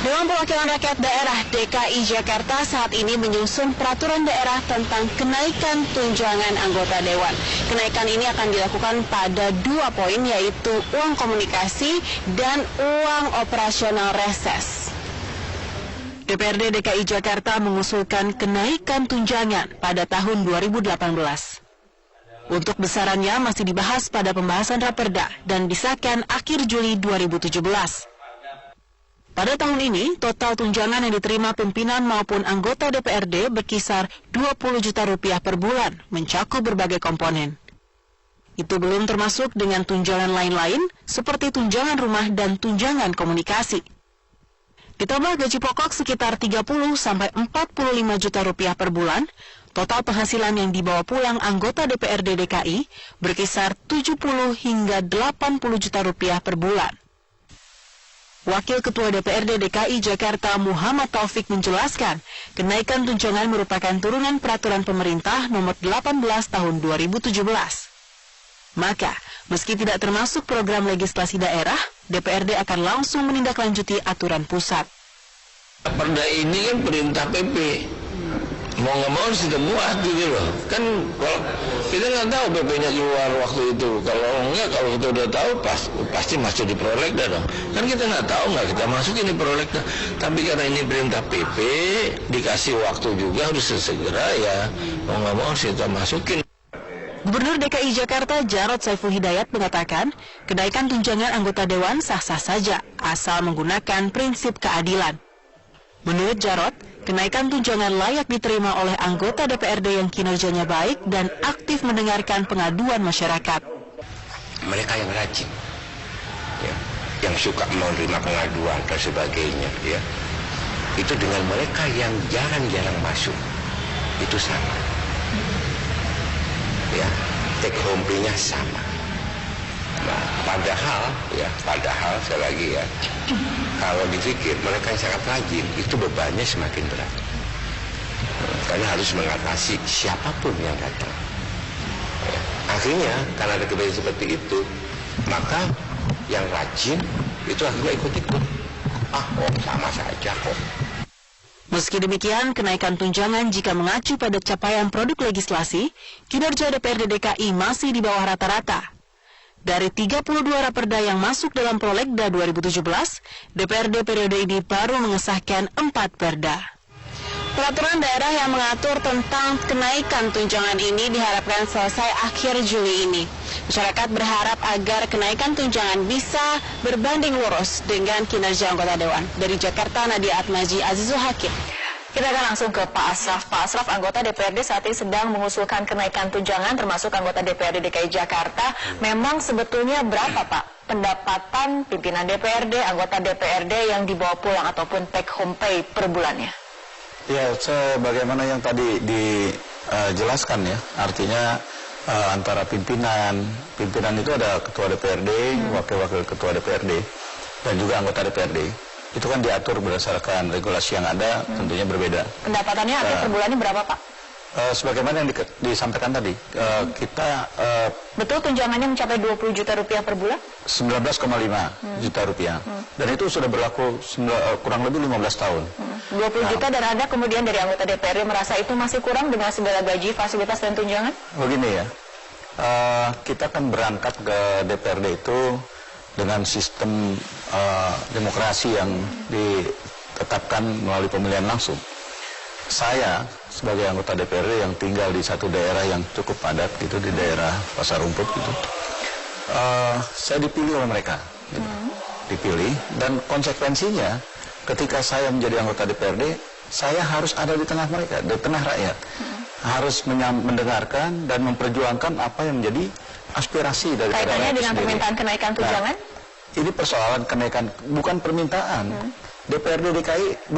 Dewan Perwakilan Rakyat Daerah DKI Jakarta saat ini menyusun peraturan daerah tentang kenaikan tunjangan anggota dewan. Kenaikan ini akan dilakukan pada 2 poin, yaitu uang komunikasi dan uang operasional reses. DPRD DKI Jakarta mengusulkan kenaikan tunjangan pada tahun 2018. Untuk besarannya masih dibahas pada pembahasan Raperda dan disahkan akhir Juli 2017. Pada tahun ini, total tunjangan yang diterima pimpinan maupun anggota DPRD berkisar 20 juta rupiah per bulan, mencakup berbagai komponen. Itu belum termasuk dengan tunjangan lain-lain, seperti tunjangan rumah dan tunjangan komunikasi. Ditambah gaji pokok sekitar 30-45 juta rupiah per bulan, total penghasilan yang dibawa pulang anggota DPRD DKI berkisar 70 hingga 80 juta rupiah per bulan. Wakil Ketua DPRD DKI Jakarta Muhammad Taufik menjelaskan, kenaikan tunjangan merupakan turunan peraturan pemerintah nomor 18 tahun 2017. Maka, meski tidak termasuk program legislasi daerah, DPRD akan langsung menindaklanjuti aturan pusat. Perda ini kan perintah PP. Mau nggak mau harus dibuat gitu loh. Kan kalau kita nggak tahu PP-nya keluar waktu itu. Kalau enggak, kalau kita udah tahu pasti masuk di prolegda dong. Kan kita nggak tahu, nggak kita masukin di prolegda. Tapi karena ini perintah PP, dikasih waktu juga harus segera ya. Mau nggak mau harus kita masukin. Gubernur DKI Jakarta Jarod Saiful Hidayat mengatakan, kenaikan tunjangan anggota dewan sah-sah saja asal menggunakan prinsip keadilan. Menurut Jarod, kenaikan tunjangan layak diterima oleh anggota DPRD yang kinerjanya baik dan aktif mendengarkan pengaduan masyarakat. Mereka yang rajin, ya, yang suka menerima pengaduan dan sebagainya, ya, itu dengan mereka yang jarang-jarang masuk, itu sama, ya, take home pay-nya sama. Nah, padahal sekali lagi ya, kalau dipikir mereka yang sangat rajin, itu bebannya semakin berat. Karena harus mengatasi siapapun yang datang. Ya. Akhirnya, karena ada kebiasaan seperti itu, maka yang rajin itu akhirnya ikut-ikut. Sama saja kok. Meski demikian, kenaikan tunjangan jika mengacu pada capaian produk legislasi, kinerja DPRD DKI masih di bawah rata-rata. Dari 32 raperda yang masuk dalam prolegda 2017, DPRD periode ini baru mengesahkan 4 perda. Peraturan daerah yang mengatur tentang kenaikan tunjangan ini diharapkan selesai akhir Juli ini. Masyarakat berharap agar kenaikan tunjangan bisa berbanding lurus dengan kinerja anggota dewan. Dari Jakarta, Nadia Atmaji, Azizul Hakim. Kita akan langsung ke Pak Asraf. Pak Asraf, anggota DPRD saat ini sedang mengusulkan kenaikan tunjangan, termasuk anggota DPRD DKI Jakarta. Memang sebetulnya berapa, Pak, pendapatan pimpinan DPRD, anggota DPRD yang dibawa pulang ataupun take home pay per bulannya? Ya, sebagaimana yang tadi dijelaskan ya, artinya antara pimpinan itu ada ketua DPRD, wakil-wakil ketua DPRD, dan juga anggota DPRD. Itu kan diatur berdasarkan regulasi yang ada, tentunya berbeda. Pendapatannya per bulannya berapa, Pak? Sebagaimana yang disampaikan tadi, kita... Betul tunjangannya mencapai 20 juta rupiah per bulan? 19,5 juta rupiah. Dan itu sudah berlaku kurang lebih 15 tahun. 20 juta dan ada kemudian dari anggota DPRD merasa itu masih kurang dengan segala gaji, fasilitas, dan tunjangan? Begini ya, kita kan berangkat ke DPRD itu dengan sistem demokrasi yang ditetapkan melalui pemilihan langsung. Saya sebagai anggota DPRD yang tinggal di satu daerah yang cukup padat gitu, di daerah Pasar Rumput gitu, saya dipilih oleh mereka gitu. Dipilih, dan konsekuensinya ketika saya menjadi anggota DPRD, saya harus ada di tengah mereka, di tengah rakyat, harus mendengarkan dan memperjuangkan apa yang menjadi aspirasi dari rakyat. Kaitannya dengan sendiri. permintaan kenaikan tunjangan? Nah, ini persoalan kenaikan, bukan permintaan. DPRD DKI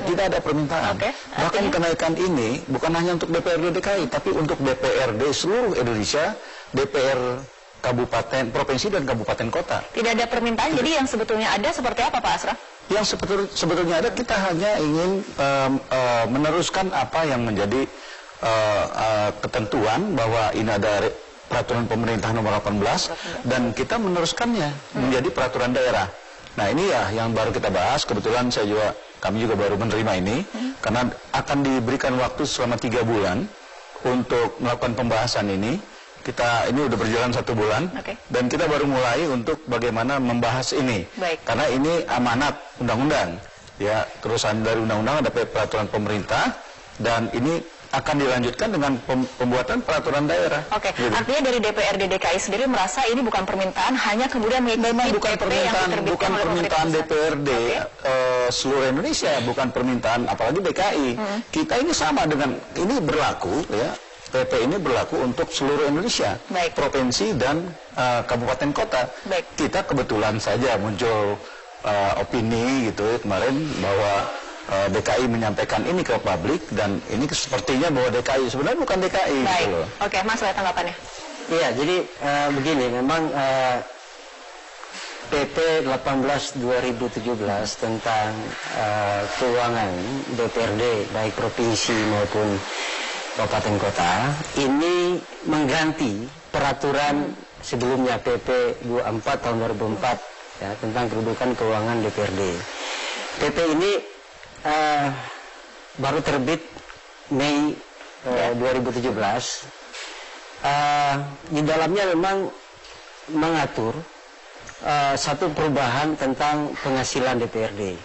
tidak ada permintaan. Bahkan kenaikan ini bukan hanya untuk DPRD DKI, tapi untuk DPRD seluruh Indonesia, DPR kabupaten, provinsi, dan kabupaten kota. Tidak ada permintaan, jadi yang sebetulnya ada seperti apa, Pak Asraf? Yang sebetulnya ada, kita hanya ingin meneruskan apa yang menjadi ketentuan bahwa ini ada peraturan pemerintah nomor 18 dan kita meneruskannya menjadi peraturan daerah. Nah ini ya yang baru kita bahas, kebetulan kami juga baru menerima ini, karena akan diberikan waktu selama 3 bulan untuk melakukan pembahasan ini. Ini udah berjalan 1 bulan, dan kita baru mulai untuk bagaimana membahas ini. Baik. Karena ini amanat undang-undang, ya terusan dari undang-undang ada peraturan pemerintah, dan ini akan dilanjutkan dengan pembuatan peraturan daerah. Oke, Gitu. artinya dari DPRD DKI sendiri merasa ini bukan permintaan, hanya kemudian mengikuti bukan PP yang diterbitkan bukan oleh permintaan pemerintah pusat. DPRD seluruh Indonesia, bukan permintaan apalagi DKI. Kita ini sama dengan ini berlaku, ya PP ini berlaku untuk seluruh Indonesia, Baik. provinsi dan kabupaten kota. Baik. Kita kebetulan saja muncul opini gitu kemarin bahwa DKI menyampaikan ini ke publik, dan ini sepertinya bahwa DKI sebenarnya bukan DKI. Baik, Gitu loh. oke Mas, lihat tanggapannya. Iya, jadi begini, memang PP 18/2017 tentang keuangan DPRD baik provinsi maupun kabupaten kota ini mengganti peraturan sebelumnya PP 24 tahun 2004 ya, tentang kedudukan keuangan DPRD. PP ini baru terbit Mei 2017. Di dalamnya memang mengatur satu perubahan tentang penghasilan DPRD.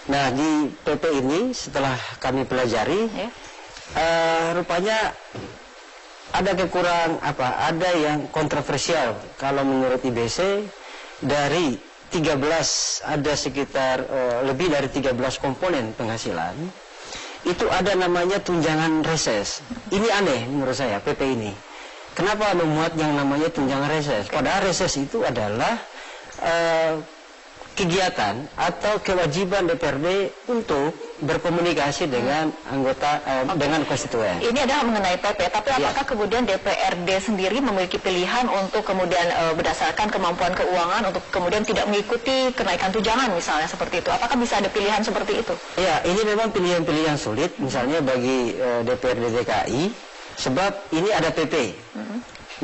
Nah, di PP ini setelah kami pelajari, rupanya ada ada yang kontroversial kalau menurut IBC. Dari 13 ada sekitar lebih dari 13 komponen penghasilan, itu ada namanya tunjangan reses. Ini aneh menurut saya PP ini. Kenapa memuat yang namanya tunjangan reses? Padahal reses itu adalah kegiatan atau kewajiban DPRD untuk berkomunikasi dengan anggota dengan konstituen. Ini adalah mengenai PP, tapi apakah kemudian DPRD sendiri memiliki pilihan untuk kemudian berdasarkan kemampuan keuangan untuk kemudian tidak mengikuti kenaikan tunjangan misalnya seperti itu? Apakah bisa ada pilihan seperti itu? Ya, ini memang pilihan-pilihan sulit misalnya bagi DPRD DKI, sebab ini ada PP.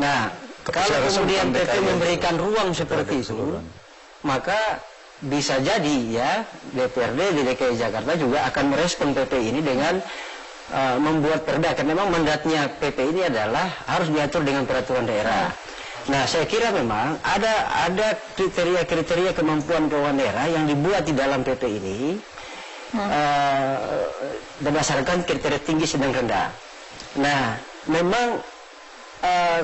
Nah, kalau kemudian PP memberikan ruang seperti itu, maka bisa jadi ya DPRD di DKI Jakarta juga akan merespon PP ini dengan membuat perda, karena memang mandatnya PP ini adalah harus diatur dengan peraturan daerah. Nah, saya kira memang ada kriteria-kriteria kemampuan keuangan daerah yang dibuat di dalam PP ini berdasarkan kriteria tinggi, sedang, rendah. Nah, memang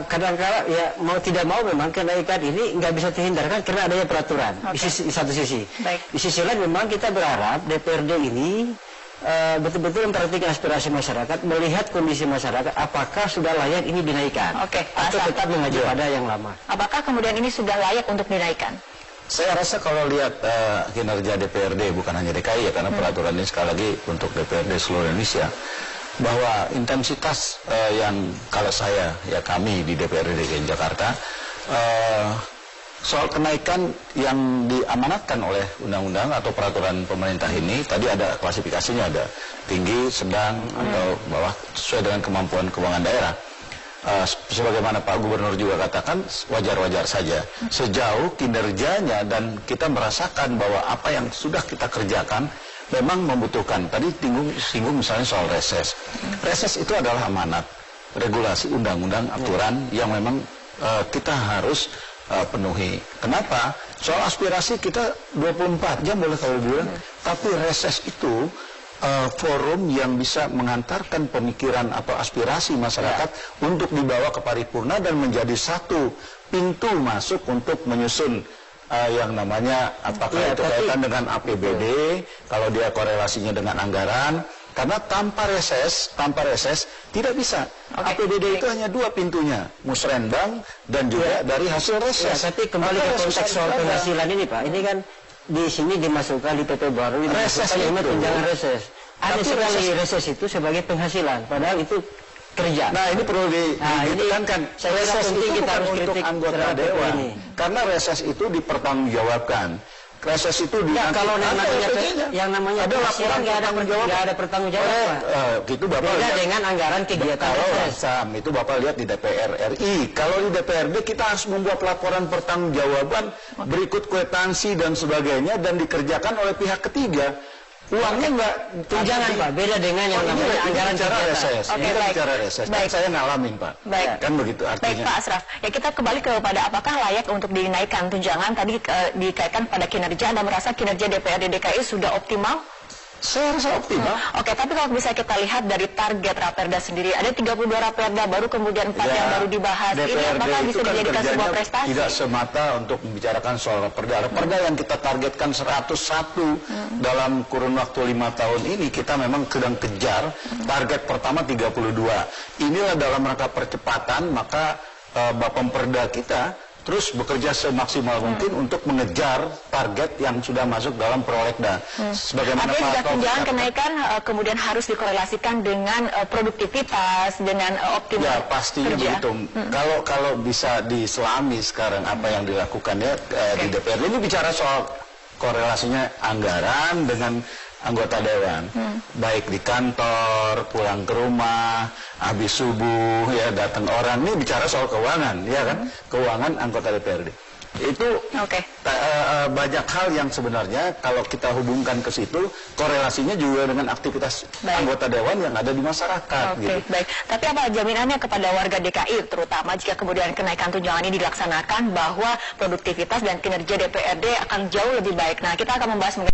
kadang-kadang ya mau tidak mau memang kenaikan ini nggak bisa terhindarkan karena adanya peraturan di satu sisi. Baik. Di sisi lain memang kita berharap DPRD ini betul-betul memperhatikan aspirasi masyarakat, melihat kondisi masyarakat, apakah sudah layak ini dinaikkan atau tetap mengacu pada yang lama. Apakah kemudian ini sudah layak untuk dinaikkan? Saya rasa kalau lihat kinerja DPRD, bukan hanya DKI ya, karena peraturan ini sekali lagi untuk DPRD seluruh Indonesia, bahwa intensitas yang kalau kami di DPRD DKI Jakarta soal kenaikan yang diamanatkan oleh undang-undang atau peraturan pemerintah ini, tadi ada klasifikasinya, ada tinggi, sedang, atau bawah, sesuai dengan kemampuan keuangan daerah. Sebagaimana Pak Gubernur juga katakan, wajar-wajar saja sejauh kinerjanya dan kita merasakan bahwa apa yang sudah kita kerjakan memang membutuhkan. Tadi singgung misalnya soal reses. Reses itu adalah amanat, regulasi, undang-undang, aturan yang memang kita harus penuhi. Kenapa? Soal aspirasi kita 24 jam boleh kalau dibilang, tapi reses itu forum yang bisa mengantarkan pemikiran atau aspirasi masyarakat untuk dibawa ke paripurna dan menjadi satu pintu masuk untuk menyusun yang namanya apakah itu kaitan dengan APBD, kalau dia korelasinya dengan anggaran, karena tanpa reses tidak bisa. APBD itu hanya 2 pintunya, musrenbang dan juga dari hasil reses. Tapi kembali ke konteks soal penghasilan ini Pak, ini kan di sini dimasukkan di PP baru reses itu tunjangan reses. Ada sekali reses itu sebagai penghasilan, padahal itu kerja. Nah, ini perlu ditekankan. Reses itu kita bukan harus untuk kritik anggota dewan, karena reses itu dipertanggungjawabkan. reses itu di Ya, kalau yang namanya ada laporan penghasilan nggak ada pertanggungjawaban. Itu Bapak Beda lihat. dengan anggaran kegiatan Kalau reses. Sam, itu Bapak lihat di DPR RI. Kalau di DPRD kita harus membuat laporan pertanggungjawaban berikut kwitansi dan sebagainya dan dikerjakan oleh pihak ketiga. Uangnya nggak Tunjangan Pak, beda dengan yang namanya anggaran bicara kegiatan. reses. Oke, Ini kan baik. bicara reses. Kan Baik. saya ngalamin Pak. Baik. Kan begitu Baik artinya. Pak Asraf, ya kita kembali kepada apakah layak untuk dinaikkan tunjangan tadi dikaitkan pada kinerja. Anda merasa kinerja DPRD DKI sudah optimal? Saya rasa optimal. Oke, tapi kalau bisa kita lihat dari target Raperda sendiri, ada 32 Raperda, baru kemudian 4 yang baru dibahas. Ini DPRD apakah itu bisa kan dijadikan sebuah kerjanya prestasi? tidak semata untuk membicarakan soal Raperda. Raperda yang kita targetkan 101 dalam kurun waktu 5 tahun ini, kita memang sedang kejar target pertama 32. Inilah dalam rangka percepatan, maka Bapemperda kita terus bekerja semaksimal mungkin untuk mengejar target yang sudah masuk dalam prolegda. Sebagaimana Artinya jika Taufik tunjangan katakan. kenaikan kemudian harus dikorelasikan dengan produktivitas, dengan optimal Ya pastinya kerja. begitu. Kalau bisa diselami sekarang apa yang dilakukan ya di DPRD ini bicara soal korelasinya anggaran dengan anggota dewan, baik di kantor, pulang ke rumah, habis subuh ya datang orang, ini bicara soal keuangan, ya kan, keuangan anggota DPRD. Itu Oke. banyak hal yang sebenarnya kalau kita hubungkan ke situ korelasinya juga dengan aktivitas Baik. anggota dewan yang ada di masyarakat. Oke, Gitu. baik. Tapi apa jaminannya kepada warga DKI, terutama jika kemudian kenaikan tunjangan ini dilaksanakan, bahwa produktivitas dan kinerja DPRD akan jauh lebih baik. Nah, kita akan membahas mengenai